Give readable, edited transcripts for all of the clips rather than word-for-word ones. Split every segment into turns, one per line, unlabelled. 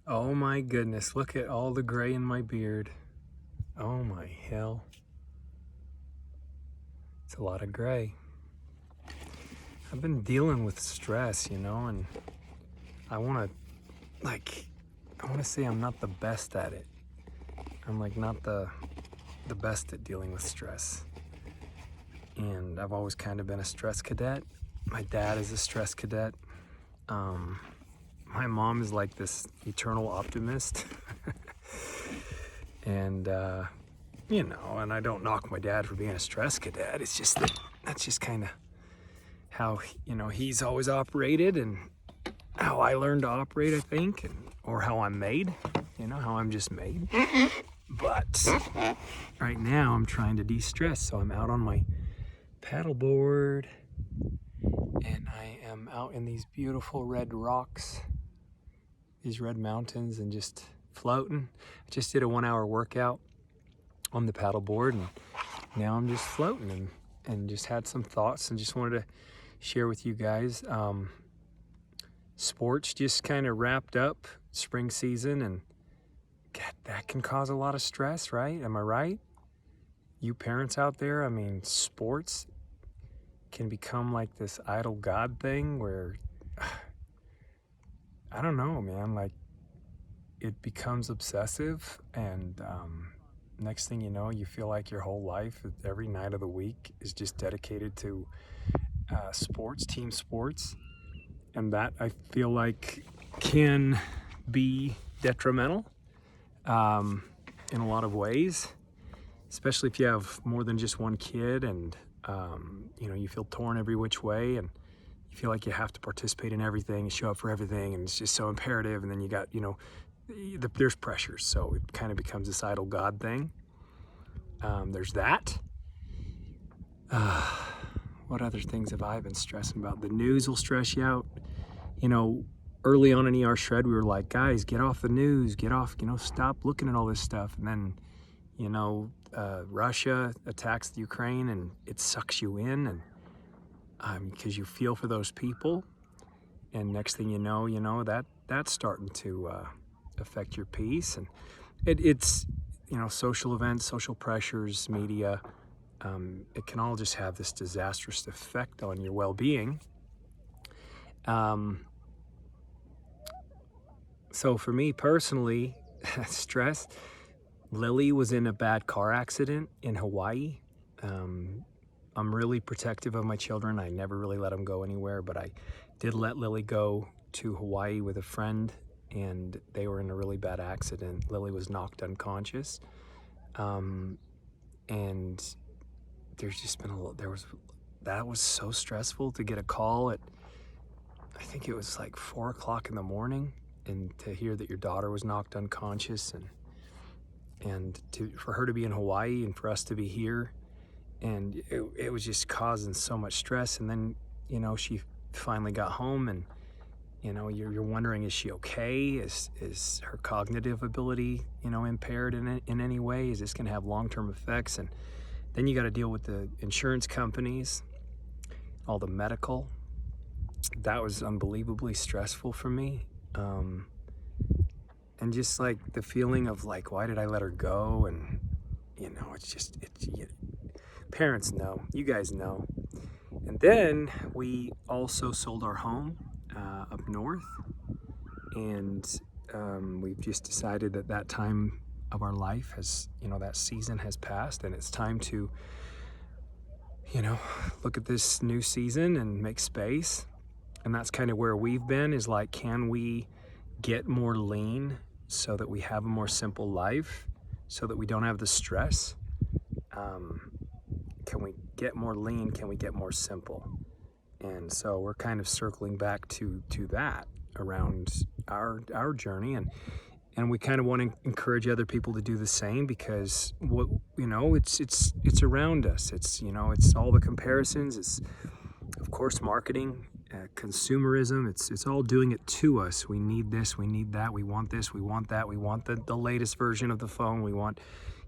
Oh my goodness, look at all the gray in my beard. Oh my hell. It's a lot of gray. I've been dealing with stress, and I want to say I'm not the best at it. I'm like not the best at dealing with stress. And I've always kind of been a stress cadet. My dad is a stress cadet. My mom is like this eternal optimist. And, and I don't knock my dad for being a stress cadet. It's just that's just kind of how, he's always operated and how I learned to operate, I think, or how I'm made, how I'm just made. But right now I'm trying to de-stress. So I'm out on my paddleboard and I am out in these beautiful red rocks, these red mountains, and just floating. I just did a 1-hour workout on the paddleboard and now I'm just floating and just had some thoughts and just wanted to share with you guys. Sports just kind of wrapped up, spring season, and God, that can cause a lot of stress, right? Am I right? You parents out there, sports can become like this idol god thing where, I don't know, man, like it becomes obsessive, and next thing you know, you feel like your whole life, every night of the week is just dedicated to sports, team sports. And that, I feel like, can be detrimental in a lot of ways, especially if you have more than just one kid and, you feel torn every which way and you feel like you have to participate in everything and show up for everything, and it's just so imperative. And then you got, there's pressures. So it kind of becomes this idol god thing. There's that. What other things have I been stressing about? The news will stress you out. Early on in ER Shred, we were like, guys, get off the news, get off, stop looking at all this stuff. And then, Russia attacks the Ukraine and it sucks you in, and because you feel for those people. And next thing you know, that's starting to affect your peace. And it's, social events, social pressures, media, it can all just have this disastrous effect on your well-being. So for me personally, stress, Lily was in a bad car accident in Hawaii. I'm really protective of my children. I never really let them go anywhere, but I did let Lily go to Hawaii with a friend, and they were in a really bad accident. Lily was knocked unconscious. And there's just been that was so stressful to get a call at, I think it was like 4:00 in the morning, and to hear that your daughter was knocked unconscious, and for her to be in Hawaii and for us to be here, and it was just causing so much stress. And then, she finally got home, and, you're wondering, is she okay? Is her cognitive ability, impaired in any way? Is this going to have long-term effects? And then you got to deal with the insurance companies, all the medical. That was unbelievably stressful for me. And just like the feeling of like, why did I let her go? And, parents know, you guys know. And then we also sold our home up north, and we've just decided that time of our life has, that season has passed, and it's time to, look at this new season and make space. And that's kind of where we've been, is like, can we get more lean so that we have a more simple life, so that we don't have the stress? Can we get more lean? Can we get more simple? And so we're kind of circling back to that around our journey, and we kind of want to encourage other people to do the same, because it's around us. It's it's all the comparisons. It's, of course, marketing, consumerism. It's all doing it to us. We need this, we need that, we want this, we want that, we want the latest version of the phone, we want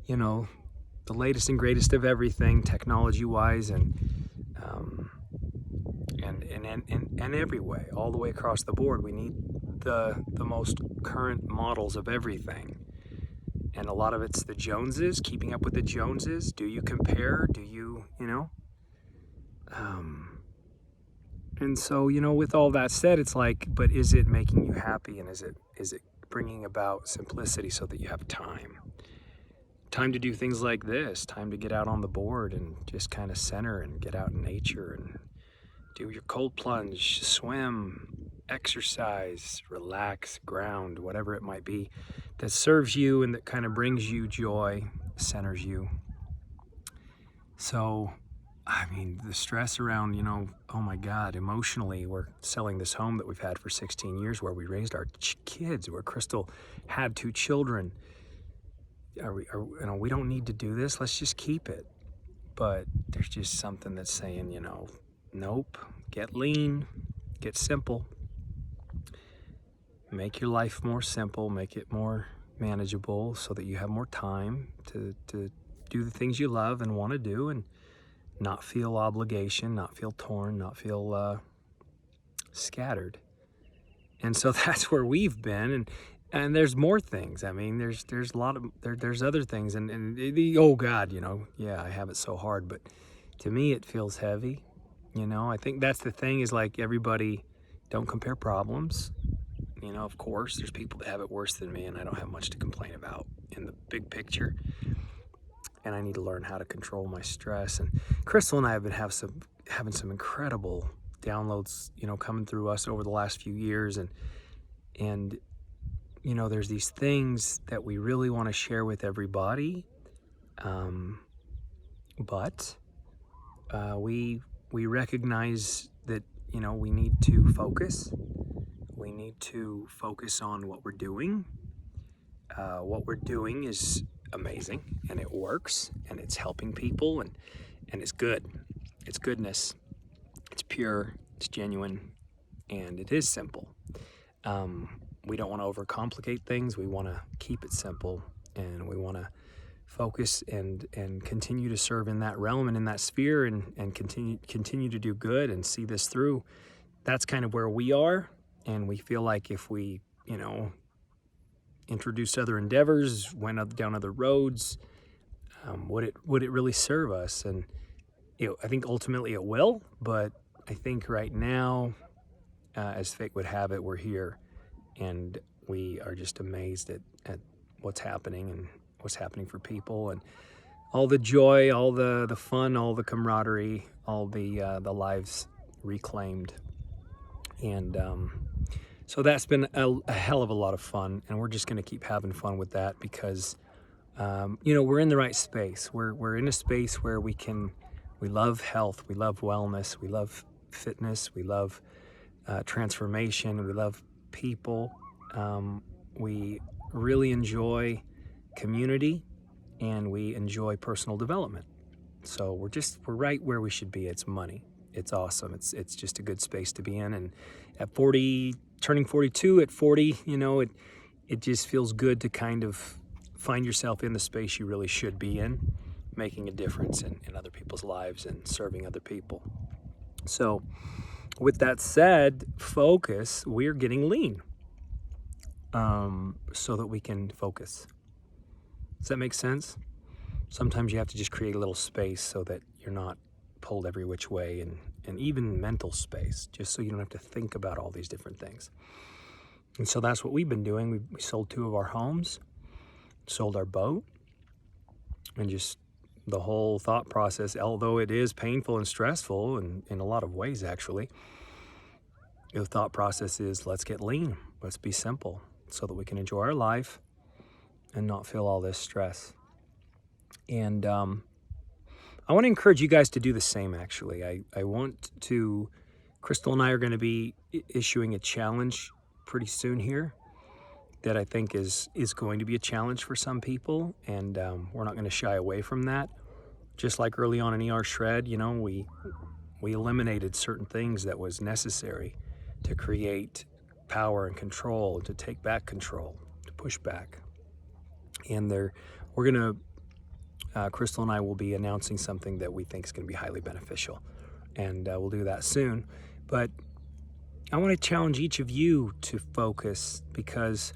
the latest and greatest of everything technology wise, and every way, all the way across the board. We need the most current models of everything. And a lot of it's the Joneses, keeping up with the Joneses. Do you compare? Do you, you know? And so, you know, with all that said, it's like, but is it making you happy? And is it bringing about simplicity so that you have time? Time to do things like this, time to get out on the board and just kind of center and get out in nature and do your cold plunge, swim, exercise, relax, ground, whatever it might be that serves you and that kind of brings you joy, centers you. So, I mean, the stress around, you know, oh my God, emotionally, we're selling this home that we've had for 16 years where we raised our kids, where Crystal had 2 children. You know, we don't need to do this. Let's just keep it. But there's just something that's saying, you know, nope, get lean, get simple. Make your life more simple, make it more manageable so that you have more time to do the things you love and want to do and not feel obligation, not feel torn, not feel scattered. And so that's where we've been. And there's more things. I mean, there's a lot of, there's other things. And oh God, you know, yeah, I have it so hard. But to me, it feels heavy. You know, I think that's the thing is like everybody, don't compare problems. You know, of course, there's people that have it worse than me and I don't have much to complain about in the big picture. And I need to learn how to control my stress. And Crystal and I have been having some incredible downloads, you know, coming through us over the last few years. And you know, there's these things that we really want to share with everybody. But we recognize that, you know, we need to focus. We need to focus on what we're doing. What we're doing is amazing and it works and it's helping people and it's good. It's goodness. It's pure. It's genuine. And it is simple. We don't want to overcomplicate things. We want to keep it simple and we want to focus and continue to serve in that realm and in that sphere and continue to do good and see this through. That's kind of where we are. And we feel like if we, you know, introduced other endeavors, went down other roads, would it really serve us? And you know, I think ultimately it will, but I think right now, as fate would have it, we're here and we are just amazed at what's happening and what's happening for people and all the joy, all the fun, all the camaraderie, all the lives reclaimed. And so that's been a hell of a lot of fun, and we're just going to keep having fun with that because, you know, we're in the right space. We're in a space where we love health, we love wellness, we love fitness, we love transformation, we love people. We really enjoy community, and we enjoy personal development. So we're right where we should be. It's money. It's awesome. It's just a good space to be in. And at 40, turning 42, at 40, you know, it just feels good to kind of find yourself in the space you really should be in, making a difference in other people's lives and serving other people. So with that said, focus, we're getting lean so that we can focus. Does that make sense? Sometimes you have to just create a little space so that you're not pulled every which way, and even mental space, just so you don't have to think about all these different things. And so that's what we've been doing. We sold 2 of our homes, sold our boat, and just the whole thought process, although it is painful and stressful and in a lot of ways actually, the thought process is let's get lean, let's be simple so that we can enjoy our life and not feel all this stress. And I want to encourage you guys to do the same, actually. I want to, Crystal and I are going to be issuing a challenge pretty soon here that I think is going to be a challenge for some people, and we're not going to shy away from that. Just like early on in ER Shred, you know, we eliminated certain things that was necessary to create power and control, to take back control, to push back. And we're going to, Crystal and I will be announcing something that we think is going to be highly beneficial. And we'll do that soon. But I want to challenge each of you to focus, because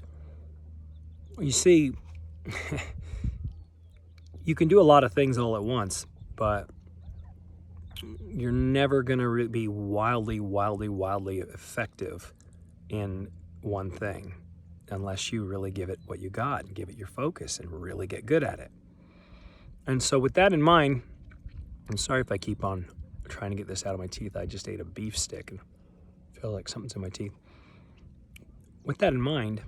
you see, you can do a lot of things all at once, but you're never going to be wildly effective in one thing unless you really give it what you got and give it your focus and really get good at it. And so with that in mind, I'm sorry if I keep on trying to get this out of my teeth. I just ate a beef stick and feel like something's in my teeth. With that in mind,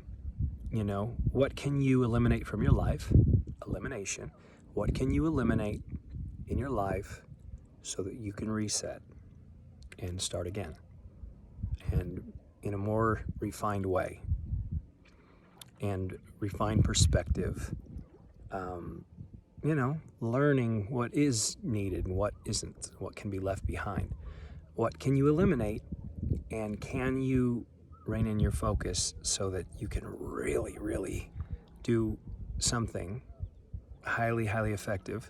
what can you eliminate from your life? Elimination. What can you eliminate in your life so that you can reset and start again, and in a more refined way and refined perspective, learning what is needed and what isn't, what can be left behind. What can you eliminate, and can you rein in your focus so that you can really do something highly effective,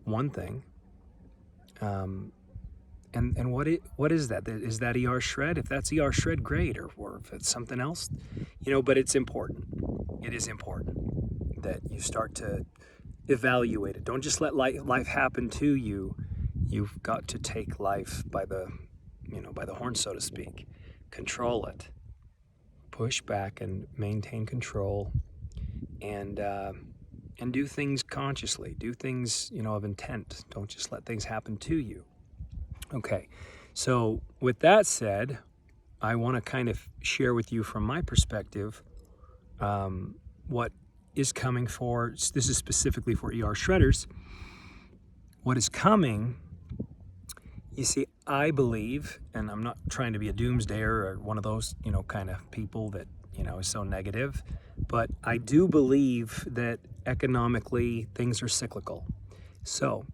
one thing. And what is that? Is that ER Shred? If that's ER Shred, great. Or if it's something else, but it's important. It is important that you start to evaluate it. Don't just let life happen to you. You've got to take life by the horn, so to speak. Control it. Push back and maintain control, and do things consciously. Do things, of intent. Don't just let things happen to you. Okay, so with that said, I want to kind of share with you from my perspective what is coming for, this is specifically for ER Shredders, what is coming. You see, I believe, and I'm not trying to be a doomsdayer or one of those, kind of people that, is so negative, but I do believe that economically things are cyclical. So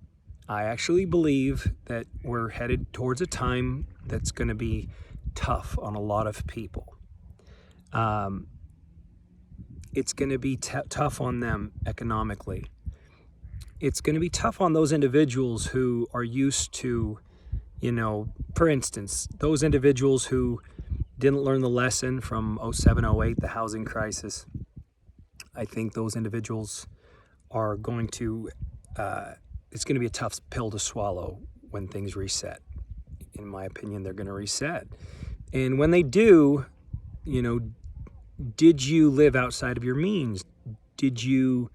I actually believe that we're headed towards a time that's going to be tough on a lot of people. It's going to be tough on them economically. It's going to be tough on those individuals who are used to, for instance, those individuals who didn't learn the lesson from 07, 08, the housing crisis. I think those individuals are going to, it's going to be a tough pill to swallow when things reset. In my opinion, they're going to reset. And when they do, did you live outside of your means? Did you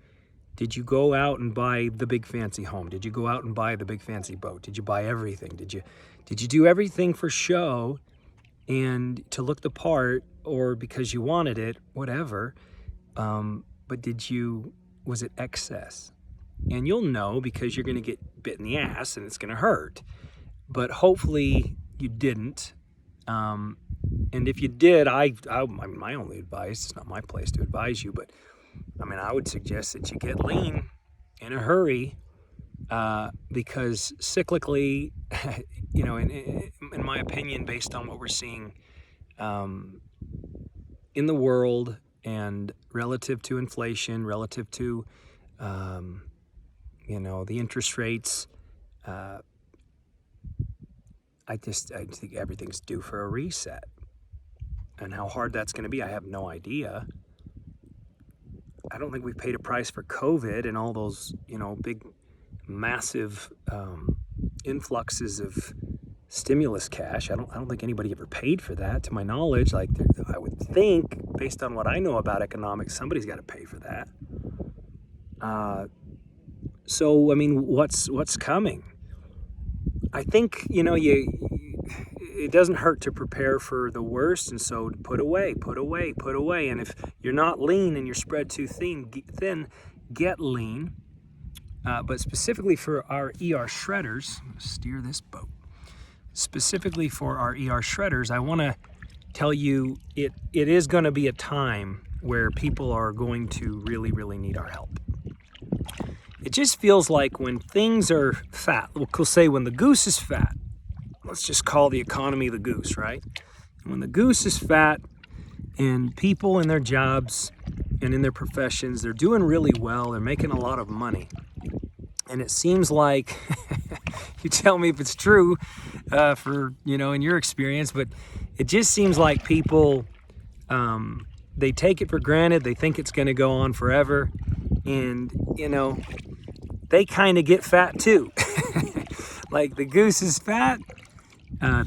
go out and buy the big fancy home? Did you go out and buy the big fancy boat? Did you buy everything? Did you do everything for show and to look the part, or because you wanted it, whatever? But was it excess? And you'll know, because you're going to get bit in the ass and it's going to hurt. But hopefully you didn't. And if you did, I mean, my only advice, it's not my place to advise you, but I would suggest that you get lean in a hurry, because cyclically, in my opinion, based on what we're seeing in the world and relative to inflation, relative to, the interest rates, I think everything's due for a reset. And how hard that's going to be, I have no idea. I don't think we've paid a price for COVID and all those, big, massive influxes of stimulus cash. I don't think anybody ever paid for that, to my knowledge. I would think, based on what I know about economics, somebody's got to pay for that. So, what's coming? I think, it doesn't hurt to prepare for the worst, and so put away. And if you're not lean and you're spread too thin, get lean. But specifically for our ER Shredders, I'm going to steer this boat. Specifically for our ER Shredders, I want to tell you it is going to be a time where people are going to really need our help. It just feels like when things are fat, we'll say when the goose is fat, let's just call the economy the goose, right? And when the goose is fat and people in their jobs and in their professions, they're doing really well, they're making a lot of money. And it seems like, you tell me if it's true, in your experience, but it just seems like people, they take it for granted. They think it's going to go on forever. And, you know, they kind of get fat too. Like the goose is fat.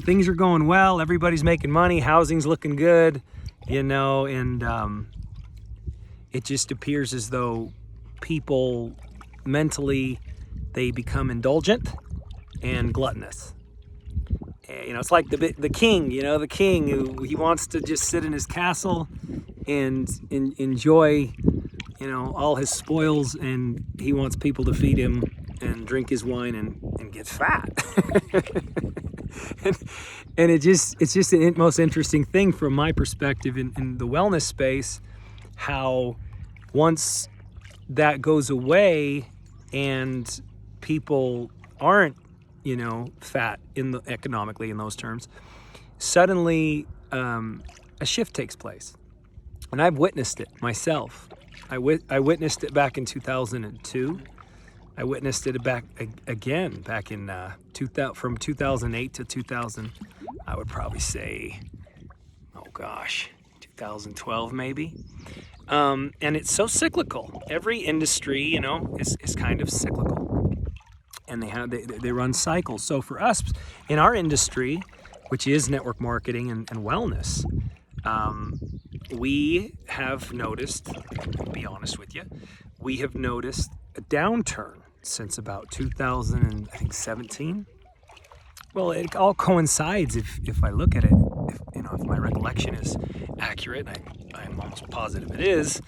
Things are going well. Everybody's making money. Housing's looking good, you know, and it just appears as though people mentally, they become indulgent and gluttonous. You know, it's like the king, you know, the king who he wants to just sit in his castle and enjoy, you know, all his spoils, and he wants people to feed him and drink his wine and get fat. and it's just the most interesting thing from my perspective in the wellness space, how once that goes away and people aren't, you know, fat economically in those terms, suddenly a shift takes place. And I've witnessed it myself. I witnessed it back in 2002. I witnessed it back in from 2008 to 2000. I would probably say, 2012 maybe. And it's so cyclical. Every industry, you know, is kind of cyclical, and they run cycles. So for us in our industry, which is network marketing and wellness, we have noticed, to be honest with you, we have noticed a downturn since about 2017. Well, it all coincides if I look at it, if my recollection is accurate, I'm almost positive it is,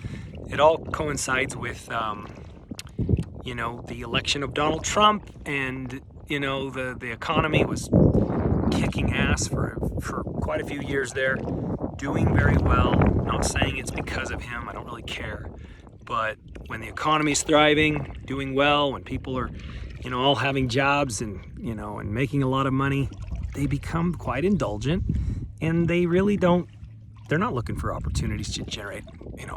it all coincides with, the election of Donald Trump, and, the economy was kicking ass for quite a few years there, doing very well. Not saying it's because of him, I don't really care. But when the economy's thriving, doing well, when people are, all having jobs and making a lot of money, they become quite indulgent, and they really they're not looking for opportunities to generate,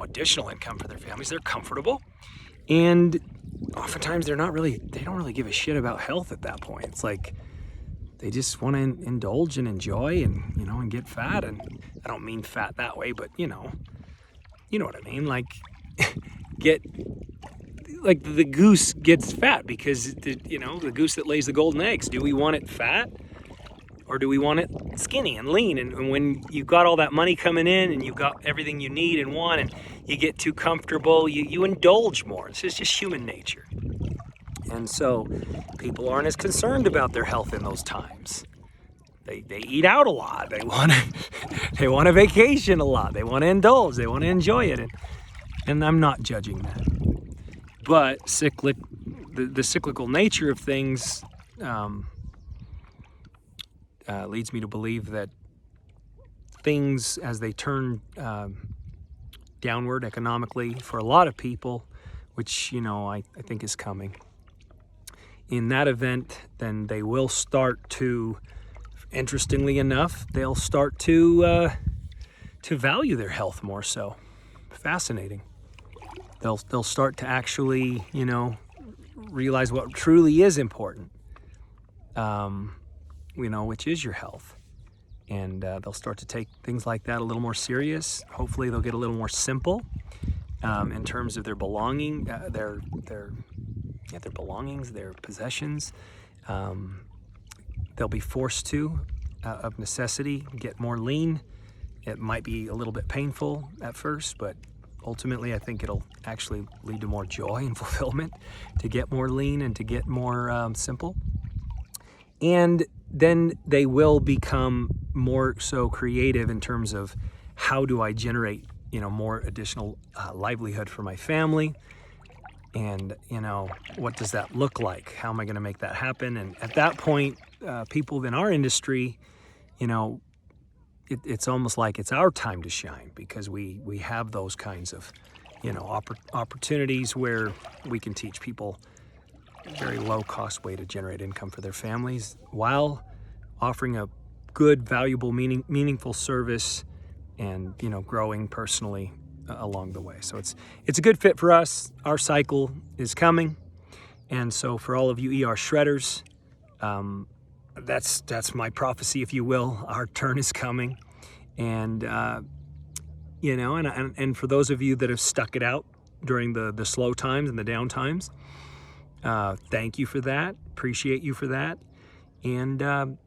additional income for their families. They're comfortable, and oftentimes they don't really give a shit about health at that point. It's like they just want to indulge and enjoy and, and get fat. And I don't mean fat that way, but you know what I mean? Like the goose gets fat because the goose that lays the golden eggs. Do we want it fat, or do we want it skinny and lean? And when you've got all that money coming in and you've got everything you need and want, and you get too comfortable, you indulge more. It's just human nature. And so people aren't as concerned about their health in those times. They eat out a lot. They want to vacation a lot. They want to indulge. They want to enjoy it. And I'm not judging that. But the cyclical nature of things leads me to believe that things, as they turn downward economically for a lot of people, which I think is coming, in that event, then they will start to, interestingly enough, they'll start to value their health more so. Fascinating. They'll start to actually, realize what truly is important, which is your health. And they'll start to take things like that a little more serious. Hopefully they'll get a little more simple in terms of their belonging, their belongings, their possessions. They'll be forced to, of necessity, get more lean. It might be a little bit painful at first, but ultimately I think it'll actually lead to more joy and fulfillment to get more lean and to get more simple. And then they will become more so creative in terms of, how do I generate, more additional livelihood for my family? And, what does that look like? How am I going to make that happen? And at that point, people in our industry, it's almost like it's our time to shine, because we have those kinds of, opportunities where we can teach people very low-cost way to generate income for their families while offering a good, valuable, meaningful service and, growing personally along the way. So it's a good fit for us. Our cycle is coming. And so for all of you ER shredders, that's my prophecy, if you will. Our turn is coming. And, and for those of you that have stuck it out during the slow times and the down times, thank you for that. Appreciate you for that. And,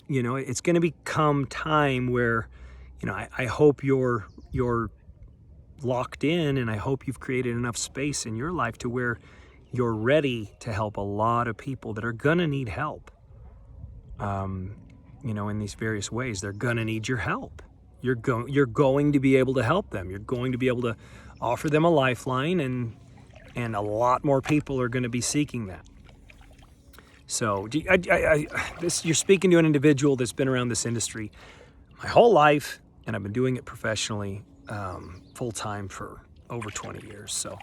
it's going to become time where, I hope you're locked in, and I hope you've created enough space in your life to where you're ready to help a lot of people that are going to need help. In these various ways, they're going to need your help. You're going to be able to help them. You're going to be able to offer them a lifeline, and a lot more people are going to be seeking that. So you're speaking to an individual that's been around this industry my whole life, and I've been doing it professionally, full-time for over 20 years. So,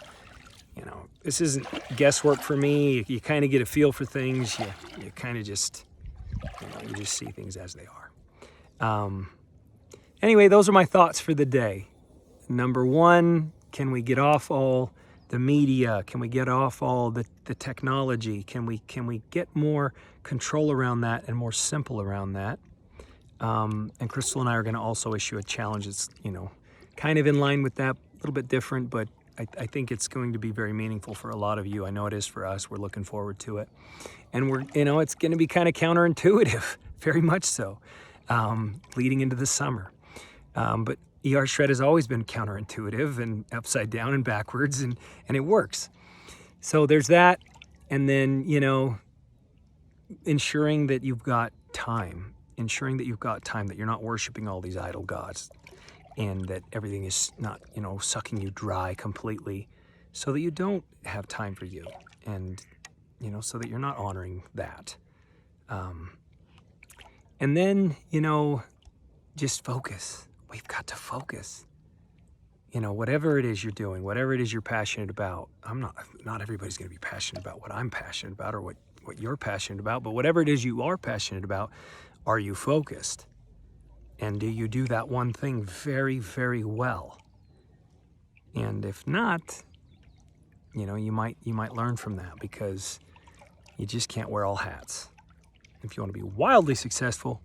this isn't guesswork for me. You kind of get a feel for things. You kind of just, you just see things as they are. Anyway, those are my thoughts for the day. Number one, can we get off all the media? Can we get off all the technology? Can we get more control around that and more simple around that? And Crystal and I are going to also issue a challenge that's, kind of in line with that, a little bit different, but I think it's going to be very meaningful for a lot of you. I know it is for us. We're looking forward to it. And it's going to be kind of counterintuitive, very much so, leading into the summer. But ER Shred has always been counterintuitive and upside down and backwards, and it works. So there's that. And then, ensuring that you've got time, that you're not worshiping all these idol gods, and that everything is not, sucking you dry completely, so that you don't have time for you, and, so that you're not honoring that. And then, just focus. We've got to focus. Whatever it is you're doing, whatever it is you're passionate about, not everybody's going to be passionate about what I'm passionate about or what you're passionate about, but whatever it is you are passionate about, are you focused? And do you do that one thing very, very well? And if not, you might learn from that, because you just can't wear all hats. If you want to be wildly successful,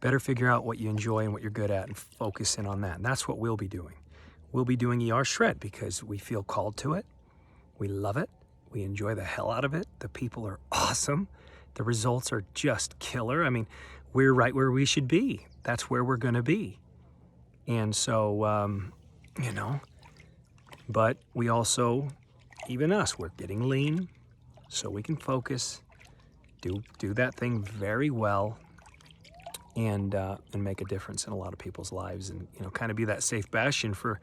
better figure out what you enjoy and what you're good at and focus in on that. And that's what we'll be doing. We'll be doing ER Shred because we feel called to it. We love it. We enjoy the hell out of it. The people are awesome. The results are just killer. I mean, we're right where we should be. That's where we're going to be. And so, but we also, even us, we're getting lean so we can focus, do that thing very well, and make a difference in a lot of people's lives, and, kind of be that safe bastion for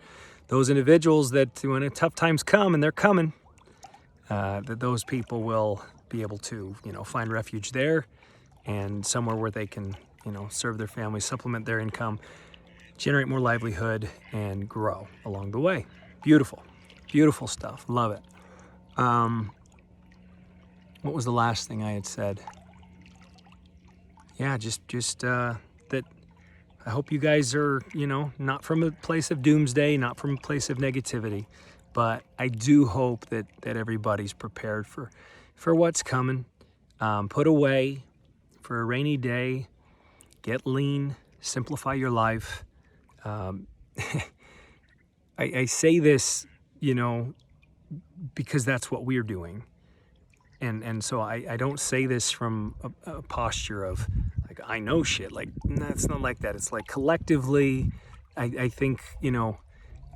those individuals that when tough times come, and they're coming, that those people will be able to, find refuge there and somewhere where they can, serve their family, supplement their income, generate more livelihood, and grow along the way. Beautiful, beautiful stuff. Love it. What was the last thing I had said? Yeah, just that I hope you guys are, not from a place of doomsday, not from a place of negativity, but I do hope that everybody's prepared for what's coming. Put away for a rainy day, get lean, simplify your life. I say this, because that's what we're doing. And so I don't say this from a posture of, like, I know shit. Like, no, it's not like that. It's like collectively, I think,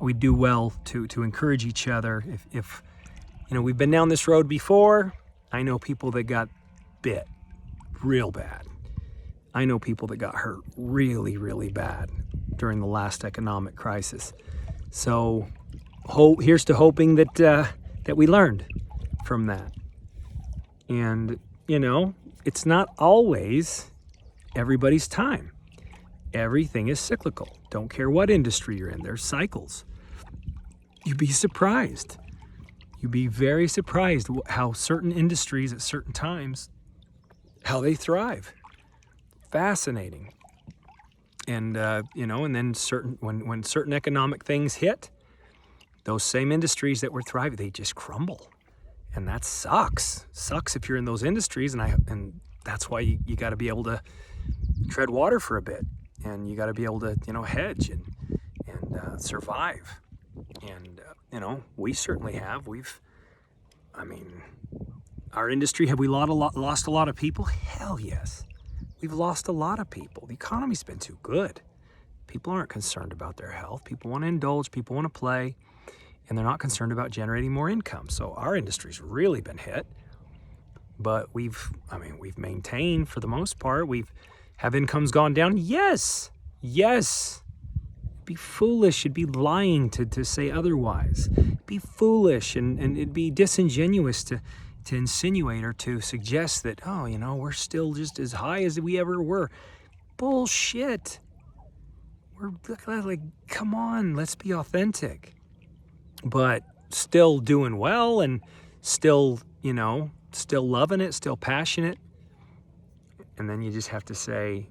we do well to encourage each other. If we've been down this road before. I know people that got bit real bad. I know people that got hurt really, really bad during the last economic crisis. So here's to hoping that we learned from that. And, it's not always everybody's time. Everything is cyclical. Don't care what industry you're in. There's cycles. You'd be surprised. You'd be very surprised how certain industries at certain times, how they thrive. Fascinating. And, and then when certain economic things hit, those same industries that were thriving, they just crumble. And that sucks. Sucks if you're in those industries, and that's why you got to be able to tread water for a bit and you got to be able to, hedge and survive. And we certainly have. Our industry, have we lost a lot of people? Hell yes. We've lost a lot of people. The economy's been too good. People aren't concerned about their health. People want to indulge, people want to play, and they're not concerned about generating more income. So our industry's really been hit. But we've maintained for the most part. Have incomes gone down? Yes. It'd be foolish, it'd be lying to say otherwise. It'd be foolish and it'd be disingenuous to insinuate or to suggest that, we're still just as high as we ever were. Bullshit. We're like, come on, let's be authentic. But still doing well and still, still loving it, still passionate. And then you just have to say,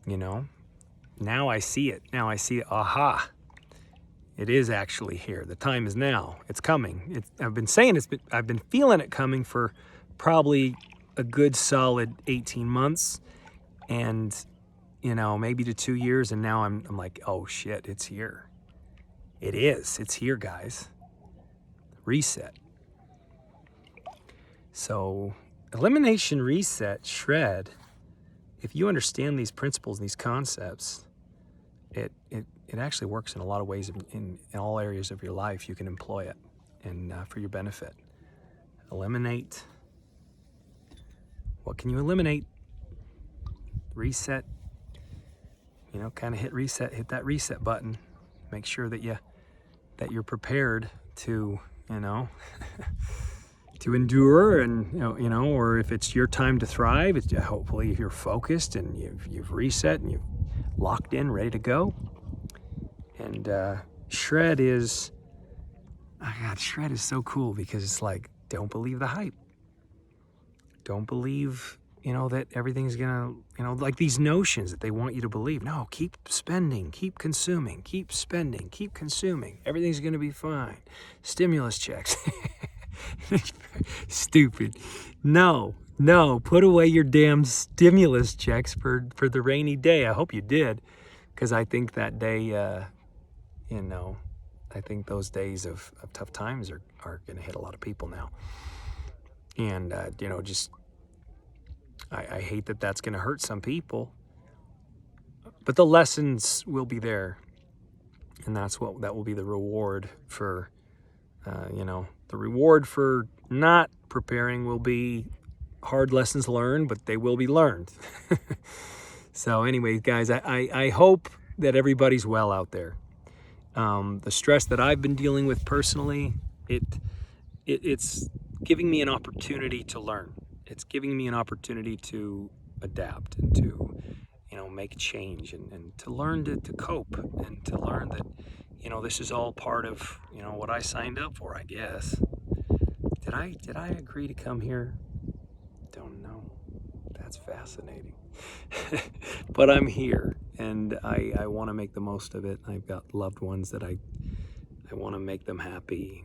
now I see it. Aha. It is actually here. The time is now. It's coming. I've been feeling it coming for probably a good solid 18 months and, maybe to 2 years. And now I'm like, oh shit, it's here. It is. It's here, guys. Reset. So elimination, reset, shred. If you understand these principles, these concepts, it actually works in a lot of ways in all areas of your life. You can employ it and for your benefit. Eliminate. What can you eliminate? Reset. Kind of hit that reset button. Make sure that you're prepared to, to endure and, or if it's your time to thrive, hopefully you're focused and you've reset and you've locked in, ready to go. And shred is so cool because it's like, don't believe the hype. Don't believe, that everything's gonna, like these notions that they want you to believe. No, keep spending, keep consuming, keep spending, keep consuming. Everything's gonna be fine. Stimulus checks. Stupid. No, put away your damn stimulus checks for the rainy day. I hope you did, because I think that day, I think those days of tough times are going to hit a lot of people now. And, I hate that that's going to hurt some people, but the lessons will be there. And that will be the reward for, the reward for not preparing will be hard lessons learned, but they will be learned. So anyways, guys, I hope that everybody's well out there. The stress that I've been dealing with personally, it's giving me an opportunity to learn. It's giving me an opportunity to adapt and to, make change and to learn to cope and to learn that, this is all part of, what I signed up for, I guess. Did I agree to come here? Don't know. That's fascinating. But I'm here and I want to make the most of it. I've got loved ones that I want to make them happy.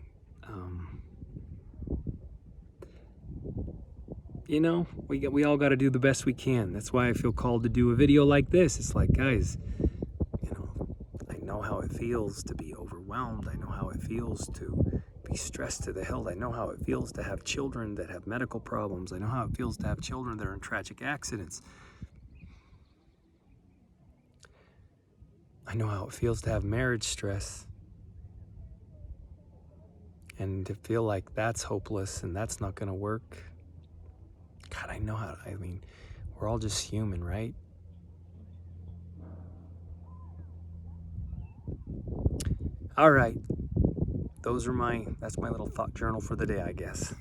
We all got to do the best we can. That's why I feel called to do a video like this. It's like, guys, I know how it feels to be overwhelmed. I know how it feels to be stressed to the hilt. I know how it feels to have children that have medical problems. I know how it feels to have children that are in tragic accidents. I know how it feels to have marriage stress and to feel like that's hopeless and that's not going to work. God, we're all just human, right? All right. That's my little thought journal for the day, I guess.